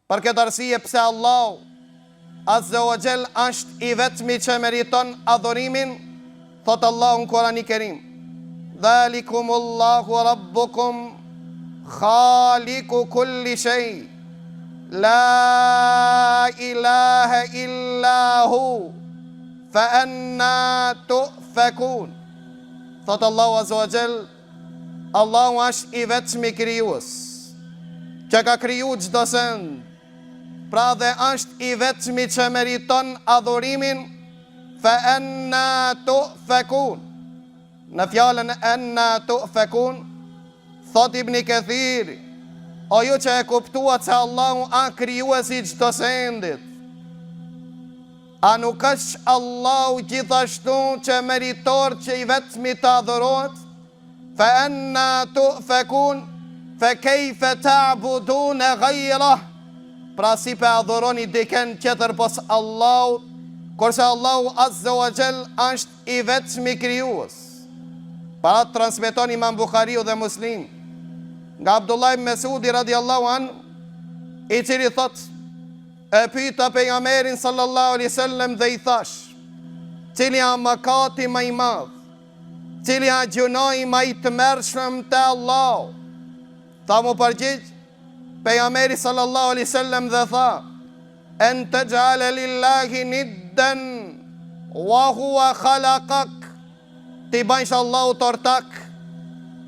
Për këtë arsye pse Allahu Azza wa Jall është i vetmi që meriton adhurimin, thot Allahu në Kur'anin e Kerim: Dhalikumullahu rabbukum khaliqu kulli shay, la ilaha illa hu, fa anna tu'fakun. Thot Allahu Azza wa Jall, Allahu është i vetmi krijues, që ka kriju çdo send, pra dhe është i vetmi që meriton adhurimin, fa anna tu'fakun. Në fjalën anna tu'fakun, thot Ibn Kathir, o ju që e kuptuat se Allahu a krijuesi çdo sendit, a nuk është Allahu gjithashtu që meritor që i vetmi të adhurohet? Fa anna tu'fakun, fa kejfe ta'budun e gajrah, pra si pe adhuroni diken tjetër pos Allahu, kurse Allahu Azza wa Jall është i vetmi krijues. Para të transmeton Imam Bukhariu dhe Muslim nga Abdullah ibn Mesudi radiallahu an, i cili thot, e pyeta pejgamberin sallallahu alaihi wasallam dhe i thash: cili a mëkati më i madh, cili a gjunoji më i tmerrshëm te Allahu? Tha mu përgjigj pejgamberi sallallahu alaihi wasallam dhe tha: en taj'ala lillahi niddan wa huwa khalaqak, ti bansh Allahu tortak,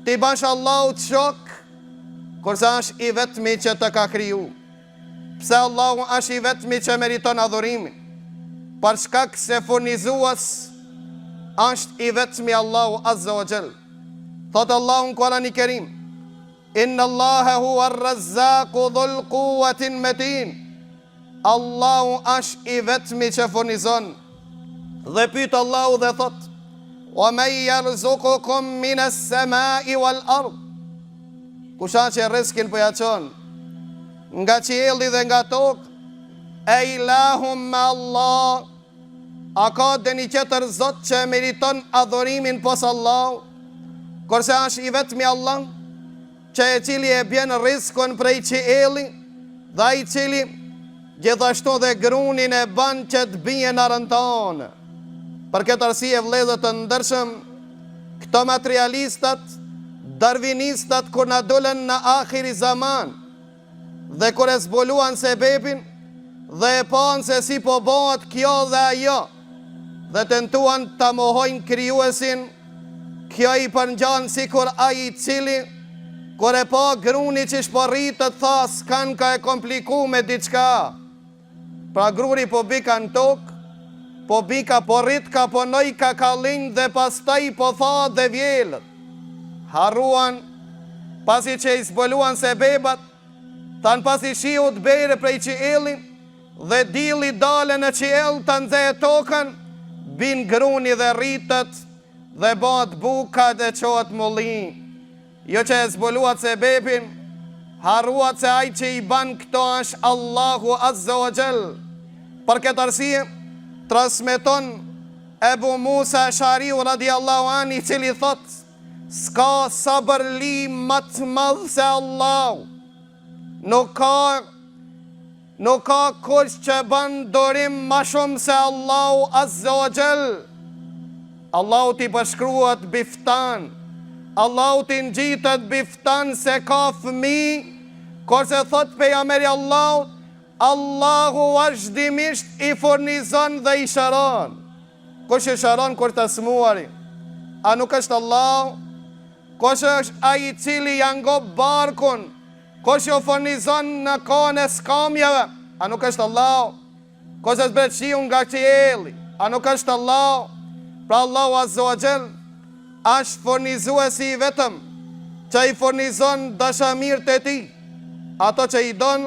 ti bansh Allahu të shok, kurse është i vetmi që të ka kriju. Pse Allahu është i vetmi që meriton adhurimin? Për shkak se furnizues është i vetmi Allahu Azza wa Jall. Thot Allahu në Kur'anin e Kerim: inna Allaha huwa ar-razzaqu dhul quwwatin matin. Allahu është i vetmi që furnizon. Dhe pyet Allahu dhe thot: wa man yarzuqukum minas samai wal ard. Kusha që rrezkin po ja çon nga qielli dhe nga tokë, e ilahum me Allah, a ka dëni tjetër zot që meriton adhurimin pos Allah, kurse është i vetmi Allah, që e cili e bjen rizkun prej qielli, dhe i cili gjithashtu dhe grunin e ban që të bije në rëntonë. Për këtë arsye, vëllezër të ndershëm, këto materialistat, darwinistat, kur na dolen në akhiri zaman, dhe kur e zbuluan sebepin, dhe e pan se si po bëhet kjo dhe ajo, dhe tentuan të mohojnë krijuesin, kjo i përngjan si kur ai i cili, kur e pa gruni që shporritët, tha s'kan ka e kompliku me diçka. Pra gruri po bika në tokë, po bika po rrit ka po noj ka kalin, dhe pastaj po tha dhe vjelët. Harruan, pasi që i zbuluan sebebat, tanë pasi shiu të bere prej qielli, dhe dili dale në qiell të nxehë tokën, bin gruni dhe rritët, dhe bat buka dhe qohet mulli. Jo që e zbuluat sebepin, harruat se ai që i ban këto është Allahu Azza wa Jall. Për këtë arsye, transmeton Ebu Musa Ashariu radiallahu an, i cili thot: s'ka sabërli më të madh se Allahu. Nuk ka kush që ban dorim ma shumë se Allahu Azza wa Jall. Allahu ti përshkruat biftan, Allahu ti ngjitet biftan se ka fëmi, kurse thot pejgamberi Allahu, Allahu vazhdimisht i furnizon dhe i shëron. Kush i shëron kur të smuari? A nuk është Allahu? Kush është ai i cili ja ngop barkun? Kush jo furnizon në kohën e skamjeve? A nuk është Allahu? Kush është bret shiu nga qielli? A nuk është Allahu? Pra Allahu Azza wa Jall është furnizuesi i vetëm që i furnizon dashamirët e tij, ato që i don,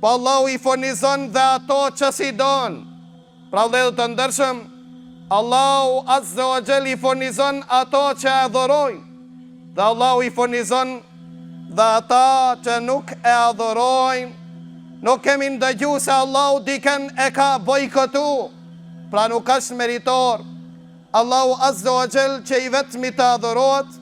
po Allahu i furnizon dhe ato që si don. Pra vëllezër të ndershëm, Allahu Azza wa Jall i furnizon ato që e adhurojnë, dhe Allahu i furnizon dhe ata që nuk e adhurojnë. Nuk kemi ndëgju se Allahu diken e ka bojkotu, pra nuk është meritor. Allahu Azza wa Jall që i vetmi të adhurohet,